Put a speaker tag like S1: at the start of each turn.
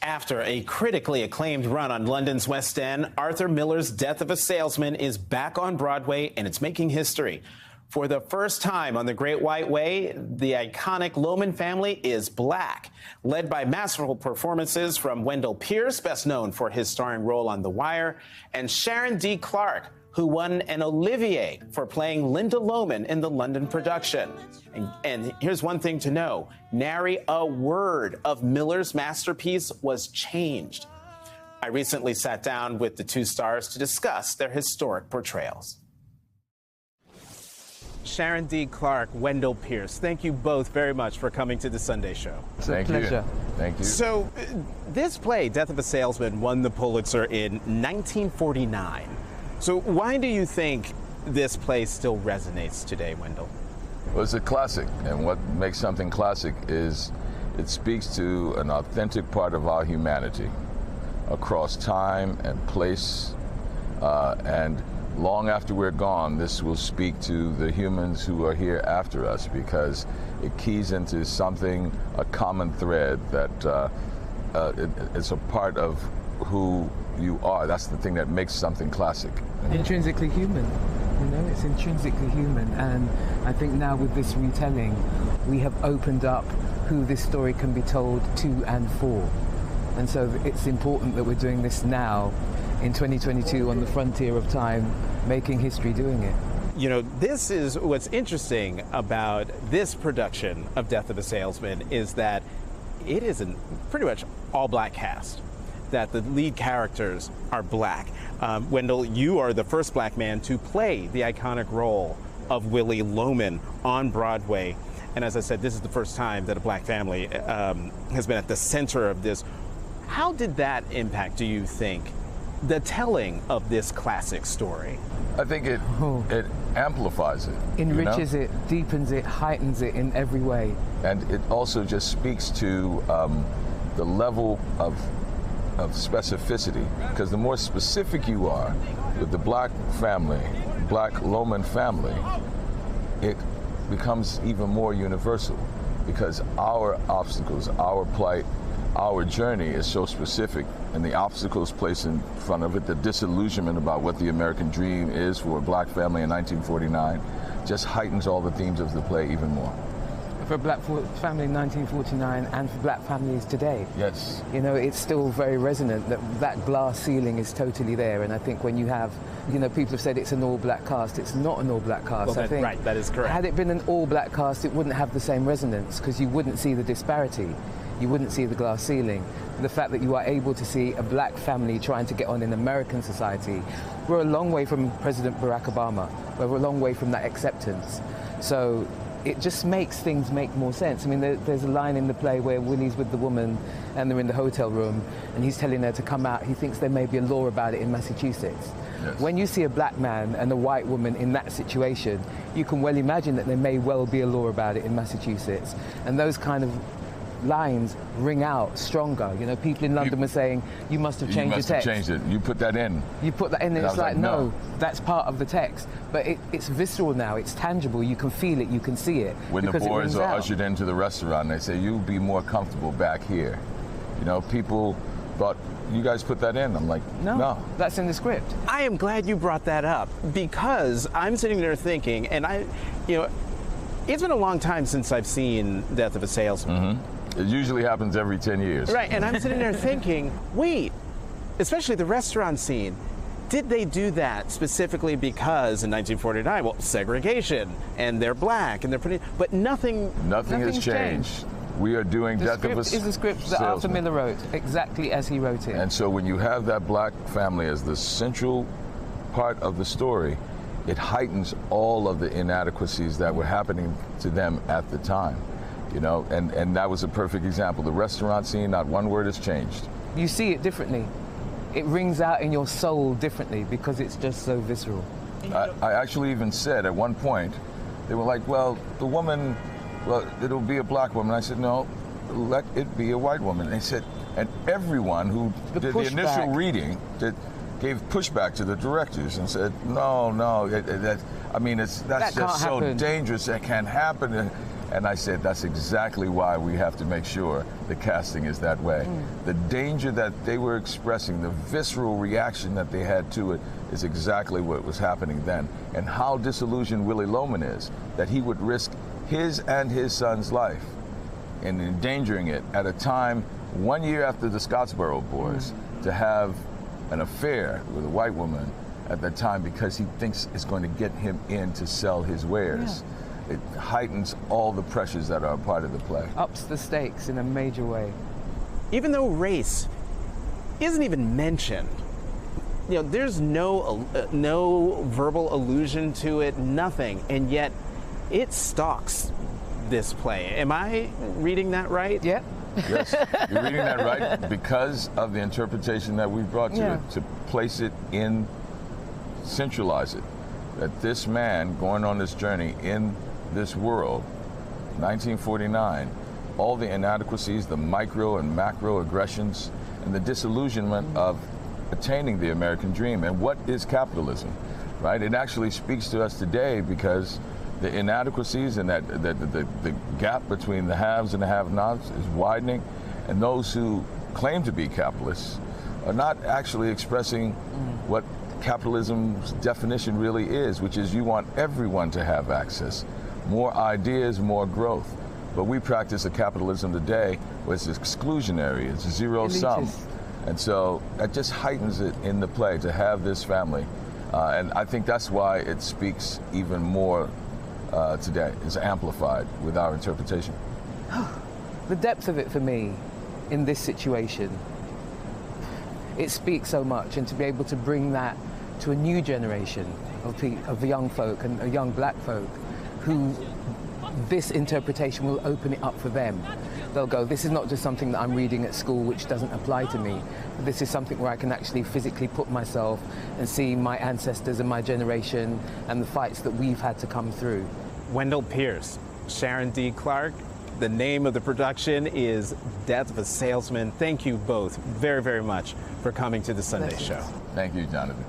S1: After a critically acclaimed run on London's West End, Arthur Miller's Death of a Salesman is back on Broadway, and it's making history. For the first time on The Great White Way, the iconic Lohman family is black, led by masterful performances from Wendell Pierce, best known for his starring role on The Wire, and Sharon D. Clarke, who won an Olivier for playing Linda Lohman in the London production. And here's one thing to know: nary a word of Miller's masterpiece was changed. I recently sat down with the two stars to discuss their historic portrayals. Sharon D. Clarke, Wendell Pierce, thank you both very much for coming to the Sunday Show.
S2: It's a pleasure.
S3: Thank you.
S1: So, this play, Death of a Salesman, won the Pulitzer in 1949. So why do you think this play still resonates today, Wendell?
S3: Well, it's a classic, and what makes something classic is it speaks to an authentic part of our humanity across time and place, and long after we're gone, this will speak to the humans who are here after us, because it keys into something, a common thread that it's a part of who you are. That's the thing that makes something classic.
S2: Intrinsically human, it's intrinsically human. And I think now with this retelling, we have opened up who this story can be told to and for. And so it's important that we're doing this now in 2022 on the frontier of time, making history doing it.
S1: You know, this is what's interesting about this production of Death of a Salesman, is that it is a pretty much all black cast, that the lead characters are black. Wendell, you are the first black man to play the iconic role of Willie Lohman on Broadway. And as I said, this is the first time that a black family has been at the center of this. How did that impact, do you think, the telling of this classic story?
S3: I think it amplifies it.
S2: Enriches it, deepens it, heightens it in every way.
S3: And it also just speaks to the level of specificity, because the more specific you are with the black family, black Lohman family, it becomes even more universal, because our obstacles, our plight, our journey is so specific, and the obstacles placed in front of it, the disillusionment about what the American dream is for a black family in 1949, just heightens all the themes of the play even more.
S2: For a black family in 1949 and for black families today.
S3: Yes.
S2: It's still very resonant that glass ceiling is totally there. And I think when you have, people have said it's an all-black cast. It's not an all-black cast.
S1: Well,
S2: I think
S1: right, that is correct.
S2: Had it been an all-black cast, it wouldn't have the same resonance, because you wouldn't see the disparity. You wouldn't see the glass ceiling. The fact that you are able to see a black family trying to get on in American society, we're a long way from President Barack Obama. We're a long way from that acceptance. So it just makes things make more sense. I mean, there's a line in the play where Willie's with the woman and they're in the hotel room and he's telling her to come out. He thinks there may be a law about it in Massachusetts.
S3: Yes.
S2: When you see a black man and a white woman in that situation, you can well imagine that there may well be a law about it in Massachusetts. And those kind of lines ring out stronger. People in London were saying, you must have changed your text.
S3: You must have changed it. You put that in.
S2: You put that in, and it's like, no, that's part of the text. But it's visceral now. It's tangible. You can feel it. You can see it.
S3: When the boys are ushered into the restaurant, they say, you'll be more comfortable back here. People thought, you guys put that in. I'm like, no.
S2: That's in the script.
S1: I am glad you brought that up, because I'm sitting there thinking, and it's been a long time since I've seen Death of a Salesman.
S3: Mm-hmm. It usually happens every 10 years.
S1: Right, and I'm sitting there thinking, wait, especially the restaurant scene, did they do that specifically because in 1949, well, segregation, and they're black, and they're pretty, but nothing
S3: has changed. We are doing Death of a Salesman.
S2: The script is the script that Arthur Miller wrote, exactly as he wrote it.
S3: And so when you have that black family as the central part of the story, it heightens all of the inadequacies that were happening to them at the time. And that was a perfect example. The restaurant scene, not one word has changed.
S2: You see it differently. It rings out in your soul differently because it's just so visceral.
S3: I actually even said at one point, they were like, well, the woman, it'll be a black woman. I said, no, let it be a white woman. And they said, and everyone who did the initial reading gave pushback to the directors and said, no, that's just so dangerous. That can't happen. And I said, that's exactly why we have to make sure the casting is that way. The danger that they were expressing, the visceral reaction that they had to it, is exactly what was happening then. And how disillusioned Willy Loman is, that he would risk his and his son's life in endangering it at a time 1 year after the Scottsboro boys to have an affair with a white woman at that time because he thinks it's going to get him in to sell his wares. It heightens all the pressures that are a part of the play.
S2: Ups the stakes in a major way.
S1: Even though race isn't even mentioned, there's no verbal allusion to it, nothing, and yet it stalks this play. Am I reading that right?
S2: Yeah.
S3: Yes, you're reading that right because of the interpretation that we brought to it, to place it in, centralize it, that this man going on this journey in this world, 1949, all the inadequacies, the micro and macro aggressions, and the disillusionment of attaining the American dream. And what is capitalism, right? It actually speaks to us today because the inadequacies and that the gap between the haves and the have-nots is widening, and those who claim to be capitalists are not actually expressing what capitalism's definition really is, which is you want everyone to have access, more ideas, more growth. But we practice a capitalism today where it's exclusionary, it's zero sum. And so that just heightens it in the play to have this family. And I think that's why it speaks even more today. It's amplified with our interpretation.
S2: The depth of it for me in this situation, it speaks so much, and to be able to bring that to a new generation of young folk and young black folk who this interpretation will open it up for them. They'll go, this is not just something that I'm reading at school which doesn't apply to me. This is something where I can actually physically put myself and see my ancestors and my generation and the fights that we've had to come through.
S1: Wendell Pierce, Sharon D. Clarke, the name of the production is Death of a Salesman. Thank you both very, very much for coming to the Sunday Show.
S3: Thank you, Jonathan.